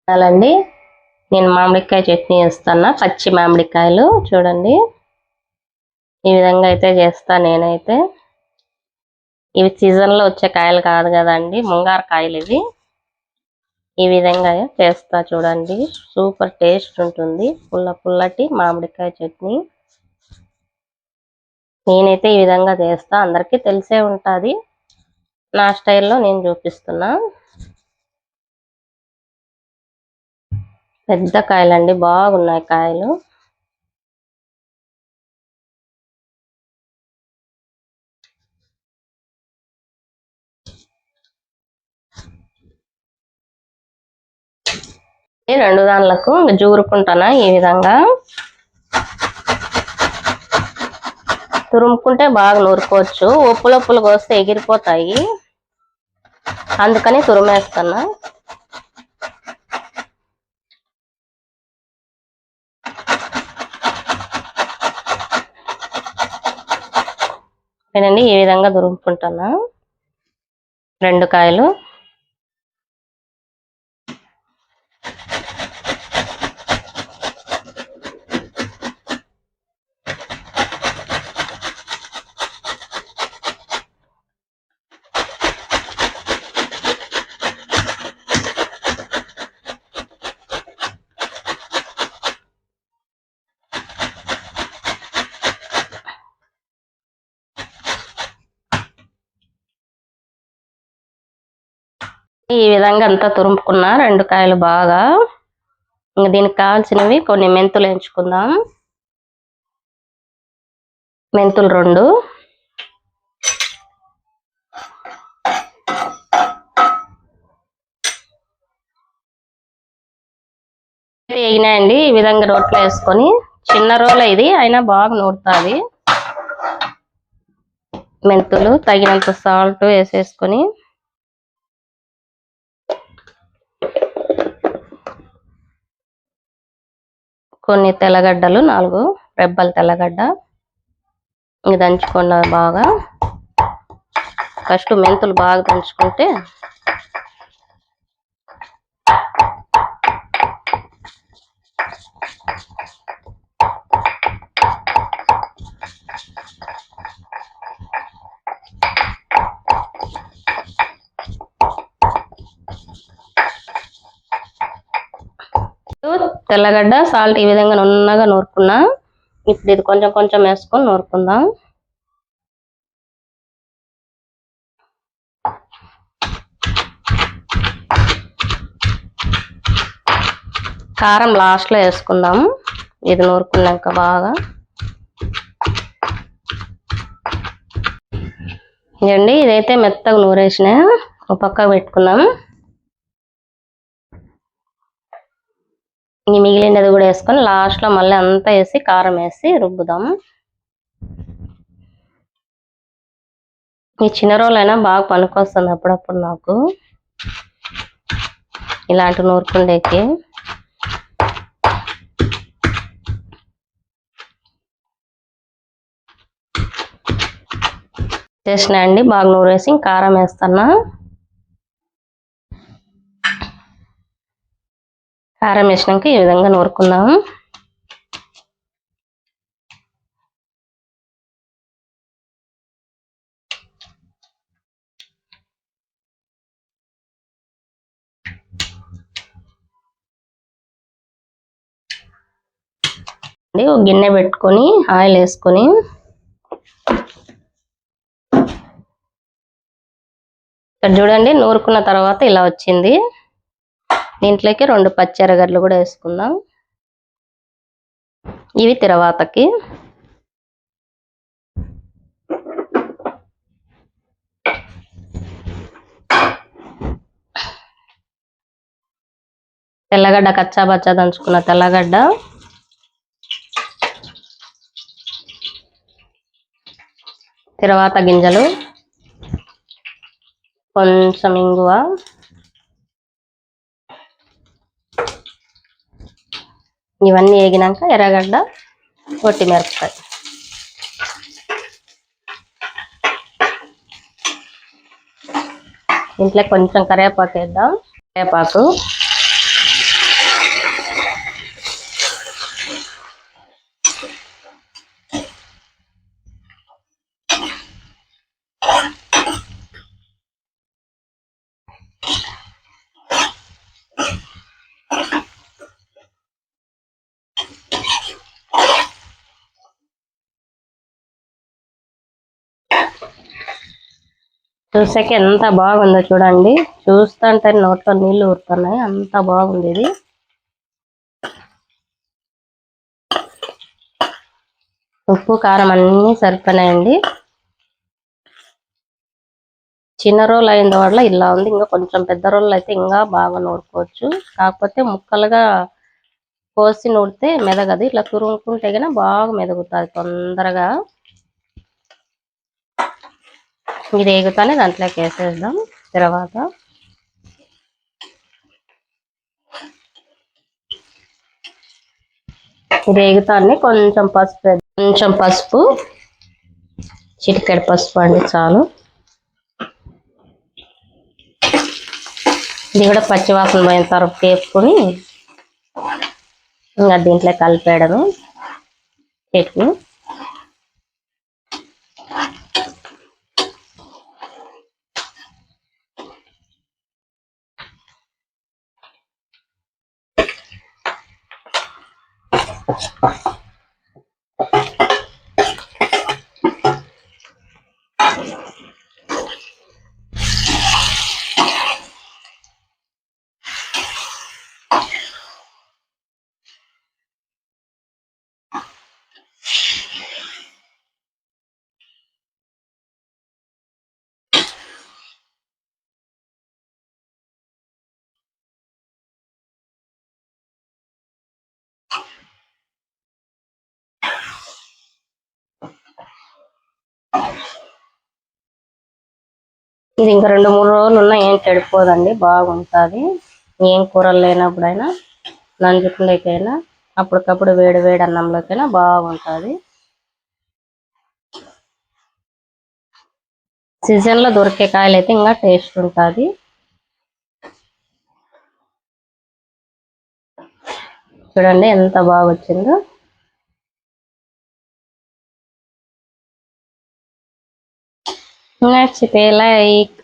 చాలండి. నేను మామిడికాయ చట్నీ చేస్తాను. పచ్చి మామిడికాయలు చూడండి, ఈ విధంగా అయితే చేస్తా నేనైతే. ఇవి సీజన్లో వచ్చే కాయలు కాదు కదండి, ముంగారు కాయలు ఇవి. ఈ విధంగా చేస్తా చూడండి, సూపర్ టేస్ట్ ఉంటుంది. పుల్లటి మామిడికాయ చట్నీ నేనైతే ఈ విధంగా చేస్తా. అందరికీ తెలిసే ఉంటుంది, నా స్టైల్లో నేను చూపిస్తున్నా. పెద్ద కాయలండి, బాగున్నాయి కాయలు. రెండు దానిలకు జూరుకుంటానా ఈ విధంగా. తురుముకుంటే బాగా నూరుకోవచ్చు, ఒప్పులు కోస్తే ఎగిరిపోతాయి, అందుకని తురిమేస్తున్నా. నేనండి ఈ విధంగా తురుముకుంటున్నా 2 కాయలు. ఈ విధంగా అంతా తురుముకున్నా 2 కాయలు బాగా. ఇంకా దీనికి కావాల్సినవి కొన్ని మెంతులు ఎంచుకుందాం. మెంతులు 2, వేగినాయండి. ఈ విధంగా రోట్లో వేసుకొని, చిన్న రోలు ఇది అయినా బాగా నూరుతుంది. మెంతులు తగినంత సాల్ట్ వేసేసుకొని, కొన్ని తెల్లగడ్డలు 4 రెబ్బల తెల్లగడ్డ ఇది దంచుకున్న బాగా. ఫస్ట్ మెంతులు బాగా దంచుకుంటే తెల్లగడ్డ సాల్ట్ ఈ విధంగా నున్నగా నూరుకున్నా. ఇప్పుడు ఇది కొంచెం కొంచెం వేసుకొని నూరుకుందాం. కారం లాస్ట్లో వేసుకుందాం, ఇది నూరుకున్నాక బాగా. ఇదండి, ఇదైతే మెత్తగా నూరేసిన ఒక పక్క పెట్టుకున్నాం. ఈ మిగిలినది కూడా వేసుకొని లాస్ట్లో మళ్ళీ అంతా వేసి కారం వేసి రుబ్బుదాం. ఈ చిన్న రోలైనా బాగా పనికొస్తుంది అప్పుడప్పుడు నాకు ఇలాంటి నూరుకుండేకి. చేసినా అండి, బాగా నూరేసి కారం వేస్తున్నా. కారం వేసినాక ఈ విధంగా నూరుకుందాం. ఒక గిన్నె పెట్టుకొని ఆయిల్ వేసుకొని, ఇక్కడ చూడండి నూరుకున్న తర్వాత ఇలా వచ్చింది. దీంట్లోకి 2 పచ్చి ఎర్రగడ్డలు కూడా వేసుకుందాం. ఇవి తిరవాతకి. తెల్లగడ్డ కచ్చాబచ్చా దంచుకున్న తెల్లగడ్డ, తిరవాత గింజలు, కొంచెం ఇంగువ, ఇవన్నీ వేగినాక ఎర్రగడ్డ, పొట్టి మిరపకాయ. ఇంట్లో కొంచెం కరివేపాకు వేద్దాం. కరివేపాకు, చూసాక ఎంత బాగుందో చూడండి. చూస్తుంటే నోట్లో నీళ్లు ఊరుతున్నాయి, అంత బాగుంది ఇది. ఉప్పు కారం అన్నీ సరిపోయినాయండి. చిన్న రోల్ అయిన వల్ల ఇలా ఉంది. ఇంకా కొంచెం పెద్ద రోల్ అయితే ఇంకా బాగా నూరుకోవచ్చు. కాకపోతే ముక్కలుగా కోసి నూడితే మెదగదు. ఇట్లా తురుముకుంటే కన్నా బాగా మెదుగుతుంది తొందరగా. ఇది ఎగుతానే దాంట్లోకి వేసేద్దాం. తర్వాత ఇది ఎగుతాన్ని కొంచెం పసుపు చిటికెడు పసుపు అండి చాలు. ఇది కూడా పచ్చివాసన పోయిన తర్వాత వేపుకొని ఇంకా దీంట్లో కలిపేయడము చట్నీ. ఇది ఇంకా 2-3 రోజులు ఉన్నా ఏం చెడిపోదండి, బాగుంటుంది. ఏం కూరలు లేనప్పుడైనా, నంజుకులేకైనా, అప్పటికప్పుడు వేడి వేడి అన్నంలోకైనా బాగుంటుంది. సీజన్లో దొరికే కాయలు అయితే ఇంకా టేస్ట్ ఉంటుంది. చూడండి ఎంత బాగా వచ్చిందో. నచ్చితే లైక్